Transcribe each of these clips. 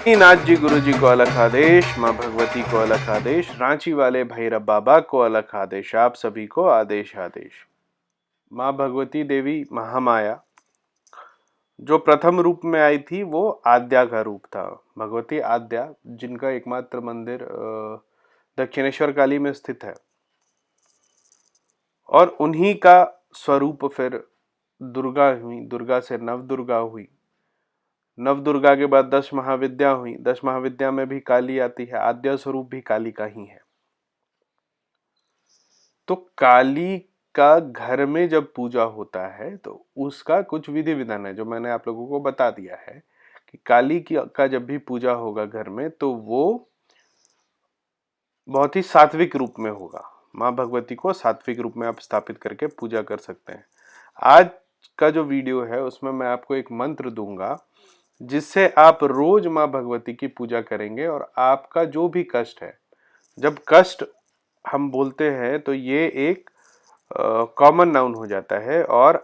नाथ जी गुरु जी को अलग आदेश, माँ भगवती को अलग आदेश, रांची वाले भैरव बाबा को अलग आदेश, आप सभी को आदेश आदेश। माँ भगवती देवी महामाया जो प्रथम रूप में आई थी वो आद्या का रूप था। भगवती आद्या जिनका एकमात्र मंदिर दक्षिणेश्वर काली में स्थित है, और उन्हीं का स्वरूप फिर दुर्गा हुई, दुर्गा से नव दुर्गा हुई, नव दुर्गा के बाद 10 महाविद्या हुई, 10 महाविद्या में भी काली आती है, आद्य स्वरूप भी काली का ही है। तो काली का घर में जब पूजा होता है तो उसका कुछ विधि विधान है जो मैंने आप लोगों को बता दिया है कि काली की का जब भी पूजा होगा घर में तो वो बहुत ही सात्विक रूप में होगा। माँ भगवती को सात्विक रूप में आप स्थापित करके पूजा कर सकते हैं। आज का जो वीडियो है उसमें मैं आपको एक मंत्र दूंगा जिससे आप रोज माँ भगवती की पूजा करेंगे और आपका जो भी कष्ट है, जब कष्ट हम बोलते हैं तो ये एक कॉमन नाउन हो जाता है, और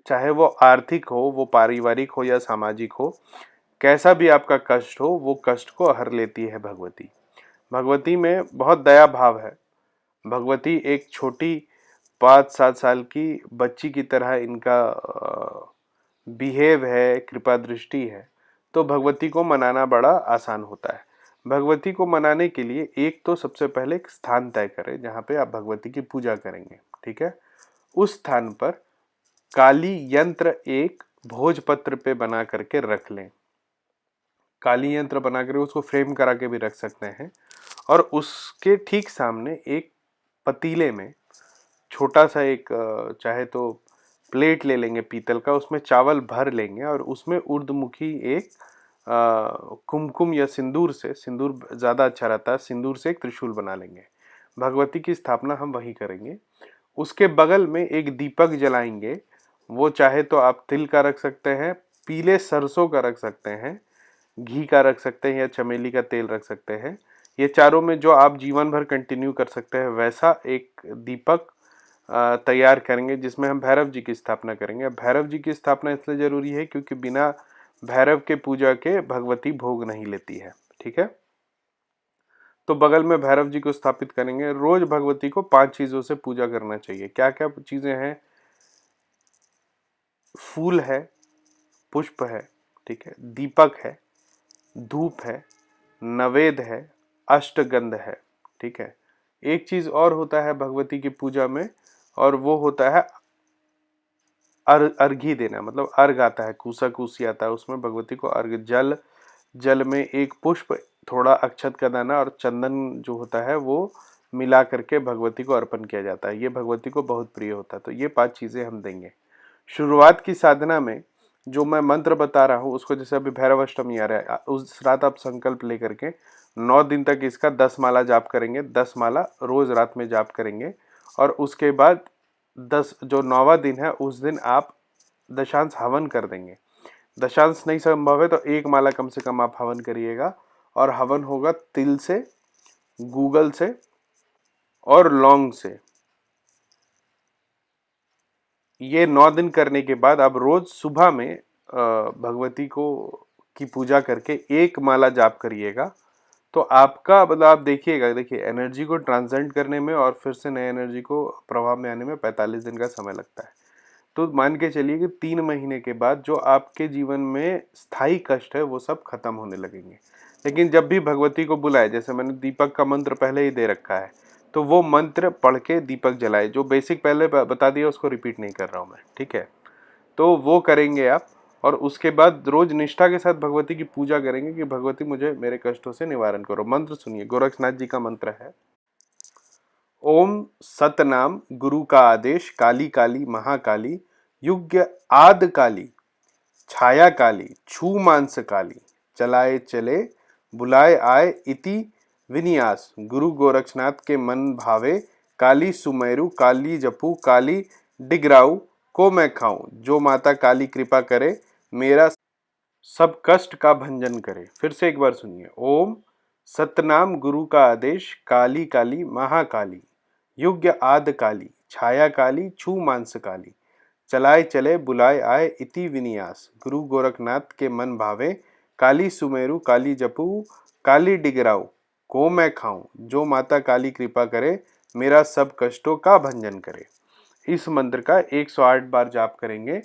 चाहे वो आर्थिक हो, वो पारिवारिक हो या सामाजिक हो, कैसा भी आपका कष्ट हो वो कष्ट को हर लेती है भगवती। भगवती में बहुत दया भाव है। भगवती एक छोटी 5-7 साल की बच्ची की तरह इनका बिहेव है, कृपा दृष्टि है। तो भगवती को मनाना बड़ा आसान होता है। भगवती को मनाने के लिए एक तो सबसे पहले एक स्थान तय करें जहाँ पे आप भगवती की पूजा करेंगे, ठीक है। उस स्थान पर काली यंत्र एक भोजपत्र पे बना करके रख लें। काली यंत्र बना कर उसको फ्रेम करा के भी रख सकते हैं, और उसके ठीक सामने एक पतीले में छोटा सा एक चाहे तो प्लेट ले लेंगे पीतल का, उसमें चावल भर लेंगे और उसमें ऊर्ध्वमुखी एक कुमकुम या सिंदूर से, सिंदूर ज़्यादा अच्छा रहता है, सिंदूर से एक त्रिशूल बना लेंगे। भगवती की स्थापना हम वहीं करेंगे। उसके बगल में एक दीपक जलाएंगे। वो चाहे तो आप तिल का रख सकते हैं, पीले सरसों का रख सकते हैं, घी का रख सकते हैं या चमेली का तेल रख सकते हैं। ये चारों में जो आप जीवन भर कंटिन्यू कर सकते हैं वैसा एक दीपक तैयार करेंगे जिसमें हम भैरव जी की स्थापना करेंगे। भैरव जी की स्थापना इसलिए जरूरी है क्योंकि बिना भैरव के पूजा के भगवती भोग नहीं लेती है, ठीक है। तो बगल में भैरव जी को स्थापित करेंगे। रोज भगवती को 5 चीजों से पूजा करना चाहिए। क्या क्या चीजें हैं? फूल है, पुष्प है, ठीक है, दीपक है, धूप है, नवेद है, अष्टगंध है, ठीक है। एक चीज और होता है भगवती की पूजा में, और वो होता है अर्घी देना, मतलब अर्घ आता है, कूसा कूसी आता है, उसमें भगवती को अर्घ, जल, जल में एक पुष्प, थोड़ा अक्षत का दाना और चंदन जो होता है वो मिला करके भगवती को अर्पण किया जाता है। ये भगवती को बहुत प्रिय होता है। तो ये 5 चीजें हम देंगे। शुरुआत की साधना में जो मैं मंत्र बता रहा हूँ उसको, जैसे अभी भैरव अष्टमी आ रहा है, उस रात आप संकल्प लेकर के 9 दिन तक इसका 10 माला जाप करेंगे। 10 माला रोज रात में जाप करेंगे, और उसके बाद 10 जो 9वां दिन है उस दिन आप दशांश हवन कर देंगे। दशांश नहीं संभव है तो 1 माला कम से कम आप हवन करिएगा, और हवन होगा तिल से, गूगल से और लौंग से। ये 9 दिन करने के बाद आप रोज सुबह में भगवती को की पूजा करके 1 माला जाप करिएगा। तो आपका मतलब आप देखिएगा, देखिए एनर्जी को ट्रांसेंड करने में और फिर से नए एनर्जी को प्रभाव में आने में 45 दिन का समय लगता है। तो मान के चलिए कि 3 महीने के बाद जो आपके जीवन में स्थायी कष्ट है वो सब खत्म होने लगेंगे। लेकिन जब भी भगवती को बुलाए, जैसे मैंने दीपक का मंत्र पहले ही दे रखा है, तो वो मंत्र पढ़ के दीपक जलाए। जो बेसिक पहले बता दिया उसको रिपीट नहीं कर रहा हूँ मैं, ठीक है। तो वो करेंगे आप, और उसके बाद रोज निष्ठा के साथ भगवती की पूजा करेंगे कि भगवती मुझे मेरे कष्टों से निवारण करो। मंत्र सुनिए, गोरक्षनाथ जी का मंत्र है। ओम सतनाम गुरु का आदेश, काली काली महाकाली, युग्य आद काली, छाया काली, छू मांस काली, चलाए चले बुलाए आए इति विनियास, गुरु गोरक्षनाथ के मन भावे, काली सुमेरु काली जपू काली डिगराऊ को मैं खाऊं, जो माता काली कृपा करे मेरा सब कष्ट का भंजन करे। फिर से एक बार सुनिए। ओम सतनाम गुरु का आदेश, काली काली महाकाली, युग्य आद काली, छाया काली, छू मांस काली, चलाए चले बुलाए आए इति विनियास, गुरु गोरखनाथ के मन भावे, काली सुमेरु काली जपू काली डिगराऊ को मैं खाऊं, जो माता काली कृपा करे मेरा सब कष्टों का भंजन करे। इस मंत्र का 108 बार जाप करेंगे।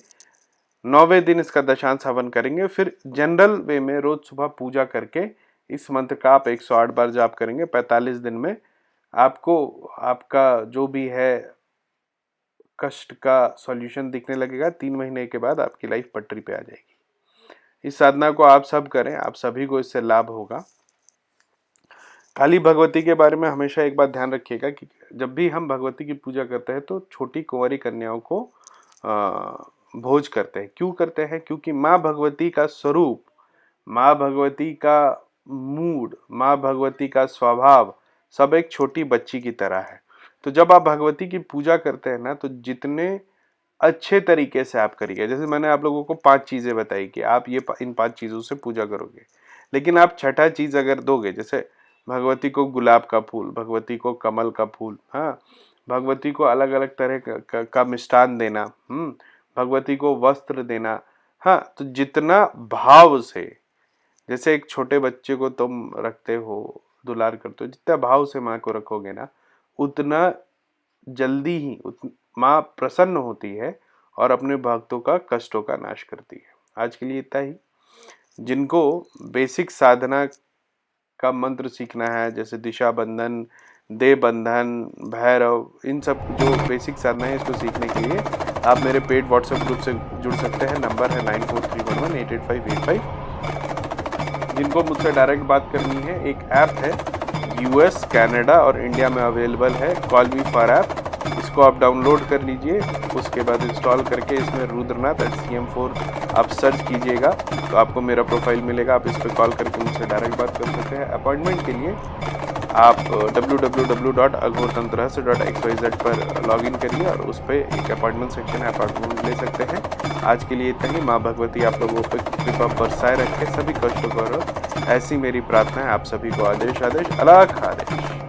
9वें दिन इसका दशांश हवन करेंगे। फिर जनरल वे में रोज सुबह पूजा करके इस मंत्र का आप 108 बार जाप करेंगे। 45 दिन में आपको आपका जो भी है कष्ट का सॉल्यूशन दिखने लगेगा। 3 महीने के बाद आपकी लाइफ पटरी पे आ जाएगी। इस साधना को आप सब करें, आप सभी को इससे लाभ होगा। काली भगवती के बारे में हमेशा एक बात ध्यान रखिएगा कि जब भी हम भगवती की पूजा करते हैं तो छोटी कुंवारी कन्याओं को भोज करते हैं। क्यों करते हैं? क्योंकि माँ भगवती का स्वरूप, माँ भगवती का मूड, माँ भगवती का स्वभाव सब एक छोटी बच्ची की तरह है। तो जब आप भगवती की पूजा करते हैं ना, तो जितने अच्छे तरीके से आप करिए, जैसे मैंने आप लोगों को 5 चीजें बताई कि आप ये इन 5 चीजों से पूजा करोगे, लेकिन आप छठा चीज अगर दोगे, जैसे भगवती को गुलाब का फूल, भगवती को कमल का फूल, हाँ, भगवती को अलग अलग तरह का मिष्ठान देना, भगवती को वस्त्र देना, हाँ, तो जितना भाव से, जैसे एक छोटे बच्चे को तुम रखते हो, दुलार करते हो, जितना भाव से माँ को रखोगे ना, उतना जल्दी ही माँ प्रसन्न होती है और अपने भक्तों का कष्टों का नाश करती है। आज के लिए इतना ही। जिनको बेसिक साधना का मंत्र सीखना है, जैसे दिशा बंधन, देव बंधन, भैरव, इन सब जो बेसिक साधना है, इसको सीखने के लिए आप मेरे पेड व्हाट्सएप ग्रुप से जुड़ सकते हैं। नंबर है 9431188585। जिनको मुझसे डायरेक्ट बात करनी है, एक ऐप है, यूएस, कनाडा और इंडिया में अवेलेबल है, कॉल मी फॉर ऐप। इसको आप डाउनलोड कर लीजिए। उसके बाद इंस्टॉल करके इसमें रुद्रनाथ HCM4 आप सर्च कीजिएगा तो आपको मेरा प्रोफाइल मिलेगा। आप इस पर कॉल करके मुझसे डायरेक्ट बात कर सकते हैं। अपॉइंटमेंट के लिए आप www.aghortantrahasya.xyz पर लॉगिन करिए और उस पर एक अपॉइंटमेंट सेक्शन है, अपॉइंटमेंट ले सकते हैं। आज के लिए इतना ही। माँ भगवती आप लोगों पर कृपा बरसाए रखे, सभी कष्टों को। ऐसी मेरी प्रार्थना है आप सभी को। आदेश आदेश, अलख आदेश।